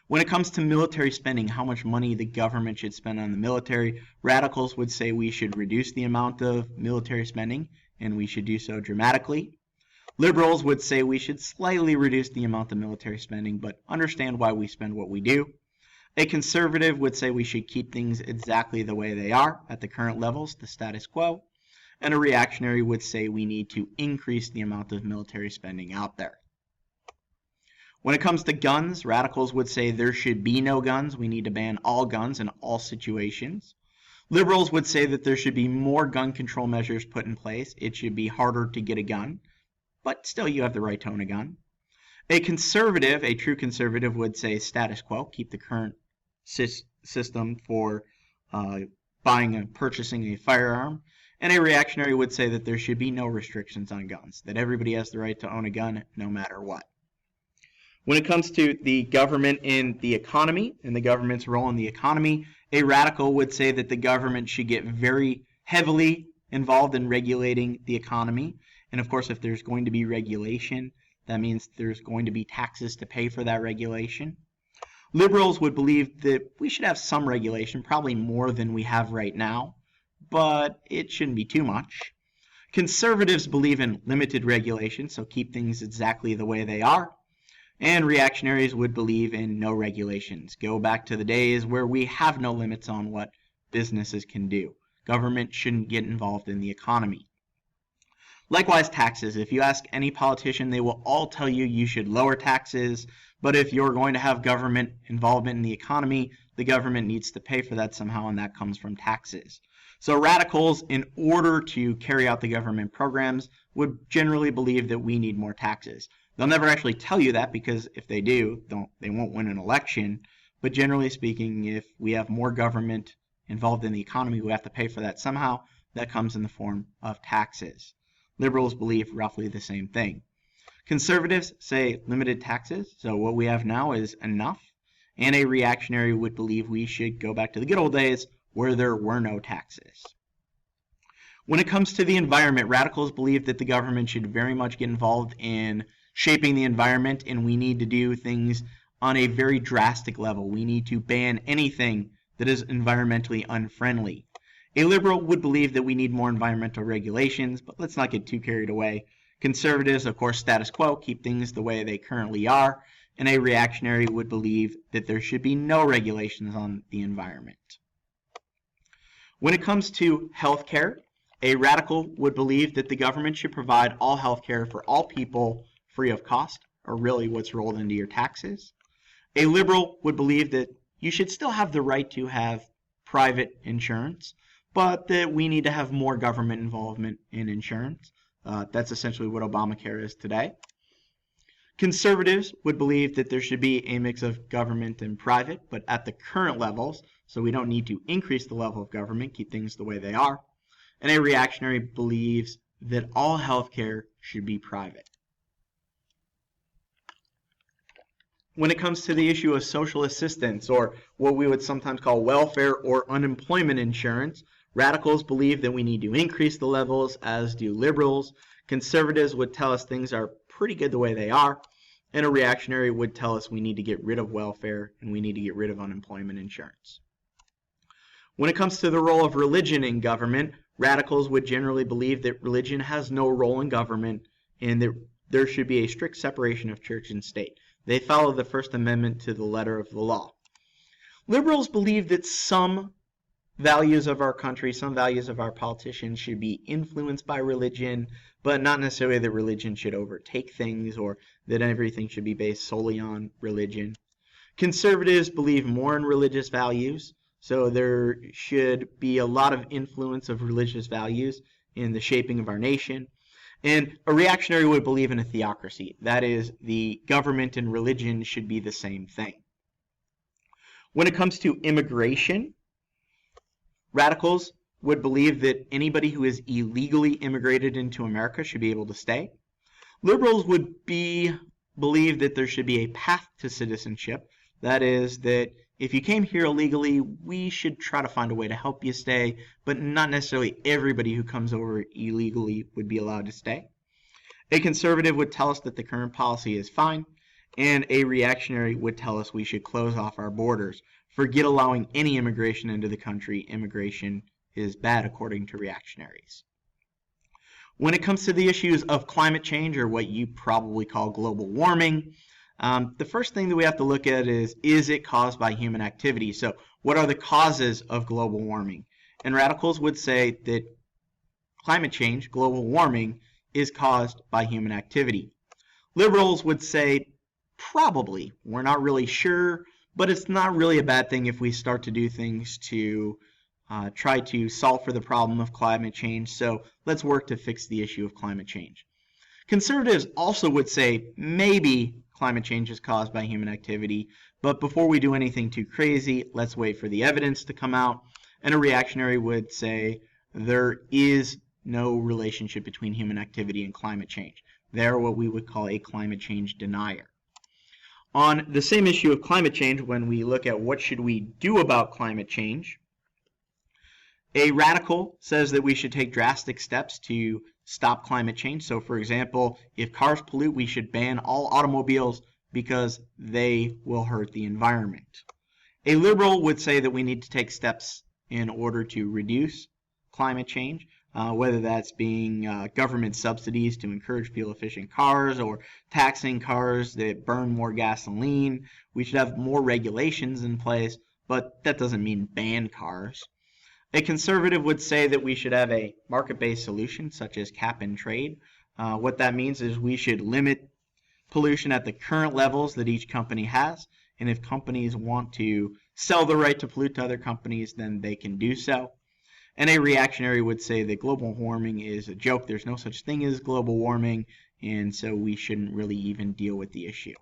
When it comes to military spending, how much money the government should spend on the military, radicals would say we should reduce the amount of military spending, and we should do so dramatically. Liberals would say we should slightly reduce the amount of military spending, but understand why we spend what we do. A conservative would say we should keep things exactly the way they are at the current levels, the status quo. And a reactionary would say we need to increase the amount of military spending out there. When it comes to guns, radicals would say there should be no guns. We need to ban all guns in all situations. Liberals would say that there should be more gun control measures put in place. It should be harder to get a gun, but still you have the right to own a gun. A conservative, a true conservative, would say status quo, keep the current system for buying and purchasing a firearm. And a reactionary would say that there should be no restrictions on guns, that everybody has the right to own a gun no matter what. When it comes to the government in the economy and the government's role in the economy, a radical would say that the government should get very heavily involved in regulating the economy. And of course, if there's going to be regulation, that means there's going to be taxes to pay for that regulation. Liberals would believe that we should have some regulation, probably more than we have right now, but it shouldn't be too much. Conservatives believe in limited regulation, so keep things exactly the way they are. And reactionaries would believe in no regulations. Go back to the days where we have no limits on what businesses can do. Government shouldn't get involved in the economy. Likewise, taxes. If you ask any politician, they will all tell you you should lower taxes, but if you're going to have government involvement in the economy, the government needs to pay for that somehow, and that comes from taxes. So radicals, in order to carry out the government programs, would generally believe that we need more taxes. They'll never actually tell you that, because if they do, they won't win an election. But generally speaking, if we have more government involved in the economy, we have to pay for that somehow. That comes in the form of taxes. Liberals believe roughly the same thing. Conservatives say limited taxes, so what we have now is enough. And a reactionary would believe we should go back to the good old days where there were no taxes. When it comes to the environment, radicals believe that the government should very much get involved in shaping the environment, and we need to do things on a very drastic level. We need to ban anything that is environmentally unfriendly. A liberal would believe that we need more environmental regulations, but let's not get too carried away. Conservatives, of course, status quo, keep things the way they currently are, and a reactionary would believe that there should be no regulations on the environment. When it comes to healthcare, a radical would believe that the government should provide all healthcare for all people free of cost, or really what's rolled into your taxes. A liberal would believe that you should still have the right to have private insurance, but that we need to have more government involvement in insurance. That's essentially what Obamacare is today. Conservatives would believe that there should be a mix of government and private, but at the current levels, so we don't need to increase the level of government, keep things the way they are. And a reactionary believes that all healthcare should be private. When it comes to the issue of social assistance, or what we would sometimes call welfare or unemployment insurance, radicals believe that we need to increase the levels, as do liberals. Conservatives would tell us things are pretty good the way they are, and a reactionary would tell us we need to get rid of welfare and we need to get rid of unemployment insurance. When it comes to the role of religion in government, radicals would generally believe that religion has no role in government and that there should be a strict separation of church and state. They follow the First Amendment to the letter of the law. Liberals believe that some values of our country, some values of our politicians should be influenced by religion, but not necessarily that religion should overtake things or that everything should be based solely on religion. Conservatives believe more in religious values, so there should be a lot of influence of religious values in the shaping of our nation. And a reactionary would believe in a theocracy. That is, the government and religion should be the same thing. When it comes to immigration, radicals would believe that anybody who is illegally immigrated into America should be able to stay. Liberals would believe that there should be a path to citizenship. That is, that if you came here illegally, we should try to find a way to help you stay, but not necessarily everybody who comes over illegally would be allowed to stay. A conservative would tell us that the current policy is fine, And a reactionary would tell us we should close off our borders. Forget allowing any immigration into the country. Immigration is bad according to reactionaries. When it comes to the issues of climate change, or what you probably call global warming, the first thing that we have to look at is it caused by human activity? So what are the causes of global warming? And radicals would say that climate change, global warming, is caused by human activity. Liberals would say probably. We're not really sure, but it's not really a bad thing if we start to do things to try to solve for the problem of climate change. So let's work to fix the issue of climate change. Conservatives also would say maybe climate change is caused by human activity, but before we do anything too crazy, let's wait for the evidence to come out. And a reactionary would say there is no relationship between human activity and climate change. They're what we would call a climate change denier. On the same issue of climate change, when we look at what should we do about climate change, a radical says that we should take drastic steps to stop climate change. So for example, if cars pollute, we should ban all automobiles because they will hurt the environment. A liberal would say that we need to take steps in order to reduce climate change, whether that's being government subsidies to encourage fuel-efficient cars or taxing cars that burn more gasoline. We should have more regulations in place, but that doesn't mean ban cars. A conservative would say that we should have a market-based solution, such as cap and trade. What that means is we should limit pollution at the current levels that each company has, and if companies want to sell the right to pollute to other companies, then they can do so. And a reactionary would say that global warming is a joke. There's no such thing as global warming, and so we shouldn't really even deal with the issue.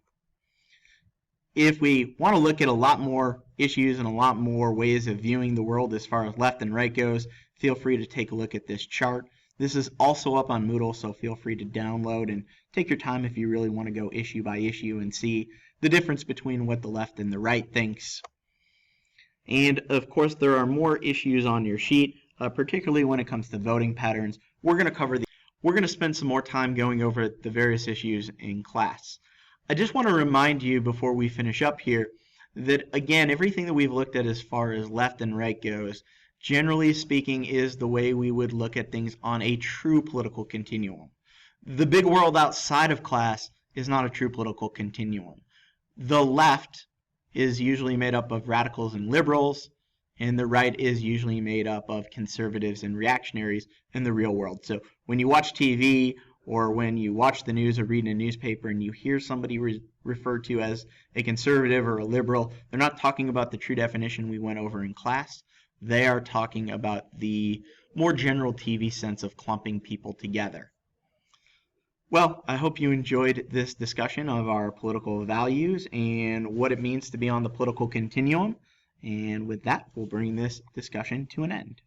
If we want to look at a lot more issues and a lot more ways of viewing the world as far as left and right goes, feel free to take a look at this chart. This is also up on Moodle, so feel free to download and take your time if you really want to go issue by issue and see the difference between what the left and the right thinks. And of course, there are more issues on your sheet, particularly when it comes to voting patterns. We're going to spend some more time going over the various issues in class. I just want to remind you before we finish up here that, again, everything that we've looked at as far as left and right goes, generally speaking, is the way we would look at things on a true political continuum. The big world outside of class is not a true political continuum. The left is usually made up of radicals and liberals, and the right is usually made up of conservatives and reactionaries in the real world. So when you watch TV or when you watch the news or read a newspaper and you hear somebody referred to as a conservative or a liberal, they're not talking about the true definition we went over in class. They are talking about the more general TV sense of clumping people together. Well, I hope you enjoyed this discussion of our political values and what it means to be on the political continuum. And with that, we'll bring this discussion to an end.